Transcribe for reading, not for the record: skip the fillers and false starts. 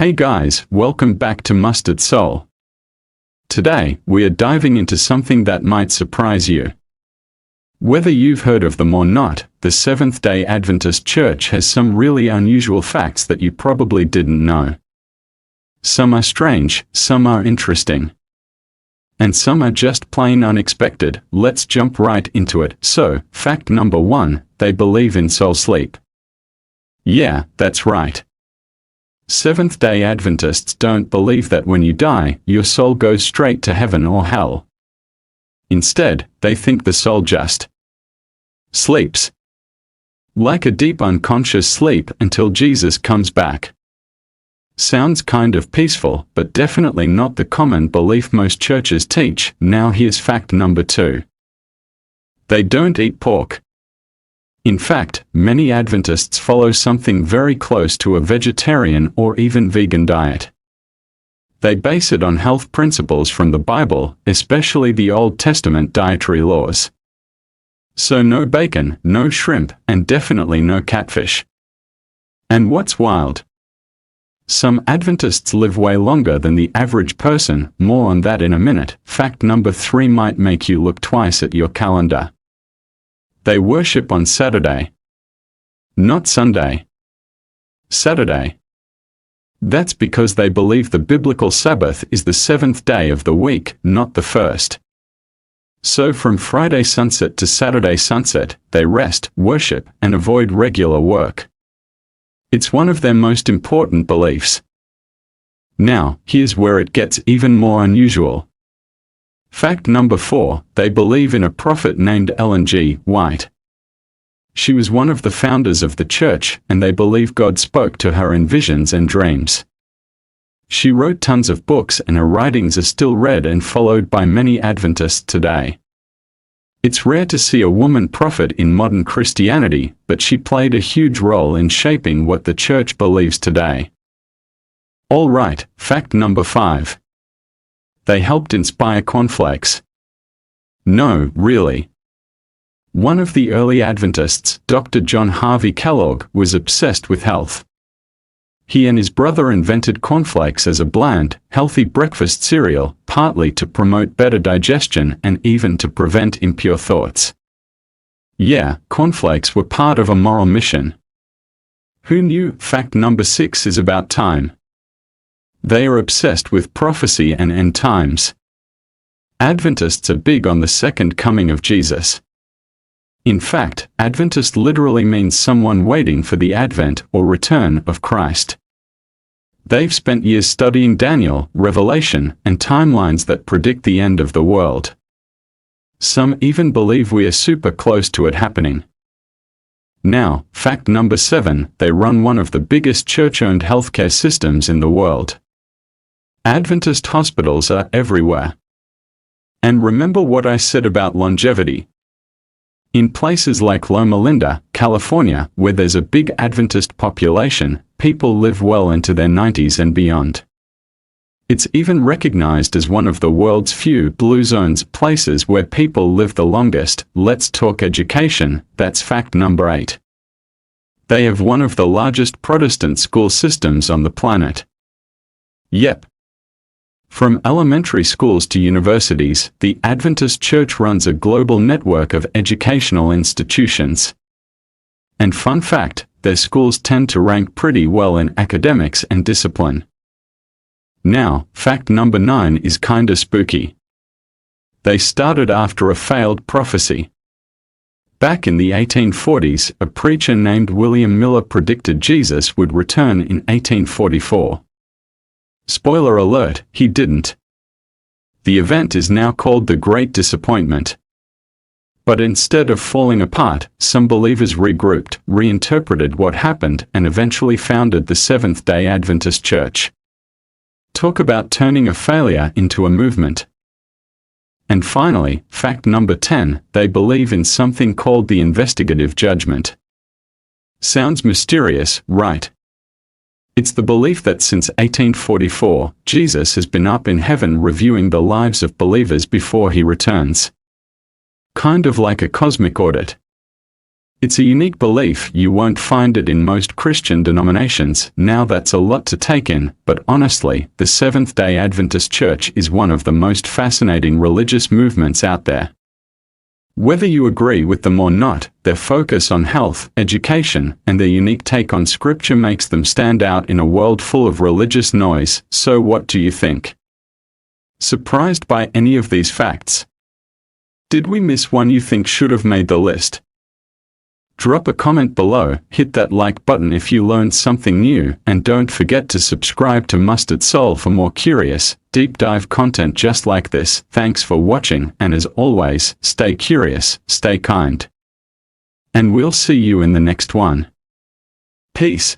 Hey guys, welcome back to Mustard Soul. Today, we are diving into something that might surprise you. Whether you've heard of them or not, the Seventh-day Adventist Church has some really unusual facts that you probably didn't know. Some are strange, some are interesting, and some are just plain unexpected. Let's jump right into it. So, fact number 1, they believe in soul sleep. Yeah, that's right. Seventh-day Adventists don't believe that when you die, your soul goes straight to heaven or hell. Instead, they think the soul just sleeps. Like a deep unconscious sleep until Jesus comes back. Sounds kind of peaceful, but definitely not the common belief most churches teach. Now here's fact number 2. They don't eat pork. In fact, many Adventists follow something very close to a vegetarian or even vegan diet. They base it on health principles from the Bible, especially the Old Testament dietary laws. So no bacon, no shrimp, and definitely no catfish. And what's wild? Some Adventists live way longer than the average person. More on that in a minute. Fact number 3 might make you look twice at your calendar. They worship on Saturday. Not Sunday. Saturday. That's because they believe the biblical Sabbath is the 7th day of the week, not the first. So from Friday sunset to Saturday sunset, they rest, worship, and avoid regular work. It's one of their most important beliefs. Now, here's where it gets even more unusual. Fact number 4, they believe in a prophet named Ellen G. White. She was one of the founders of the church, and they believe God spoke to her in visions and dreams. She wrote tons of books, and her writings are still read and followed by many Adventists today. It's rare to see a woman prophet in modern Christianity, but she played a huge role in shaping what the church believes today. All right, fact number 5. They helped inspire cornflakes. No, really. One of the early Adventists, Dr. John Harvey Kellogg, was obsessed with health. He and his brother invented cornflakes as a bland, healthy breakfast cereal, partly to promote better digestion and even to prevent impure thoughts. Yeah, cornflakes were part of a moral mission. Who knew? Fact number 6 is about time. They are obsessed with prophecy and end times. Adventists are big on the second coming of Jesus. In fact, Adventist literally means someone waiting for the advent or return of Christ. They've spent years studying Daniel, Revelation, and timelines that predict the end of the world. Some even believe we are super close to it happening. Now, fact number 7, they run one of the biggest church-owned healthcare systems in the world. Adventist hospitals are everywhere. And remember what I said about longevity. In places like Loma Linda, California, where there's a big Adventist population, people live well into their 90s and beyond. It's even recognized as one of the world's few blue zones, places where people live the longest. Let's talk education. That's fact number 8. They have one of the largest Protestant school systems on the planet. Yep. From elementary schools to universities, the Adventist Church runs a global network of educational institutions. And fun fact, their schools tend to rank pretty well in academics and discipline. Now, fact number 9 is kinda spooky. They started after a failed prophecy. Back in the 1840s, a preacher named William Miller predicted Jesus would return in 1844. Spoiler alert, he didn't. The event is now called the Great Disappointment. But instead of falling apart, some believers regrouped, reinterpreted what happened, and eventually founded the Seventh-day Adventist Church. Talk about turning a failure into a movement. And finally, fact number 10, they believe in something called the investigative judgment. Sounds mysterious, right? It's the belief that since 1844, Jesus has been up in heaven reviewing the lives of believers before he returns. Kind of like a cosmic audit. It's a unique belief. You won't find it in most Christian denominations. Now that's a lot to take in, but honestly, the Seventh-day Adventist Church is one of the most fascinating religious movements out there. Whether you agree with them or not, their focus on health, education, and their unique take on Scripture makes them stand out in a world full of religious noise. So what do you think? Surprised by any of these facts? Did we miss one you think should have made the list? Drop a comment below, hit that like button if you learned something new, and don't forget to subscribe to Mustard Soul for more curious, deep dive content just like this. Thanks for watching, and as always, stay curious, stay kind. And we'll see you in the next one. Peace.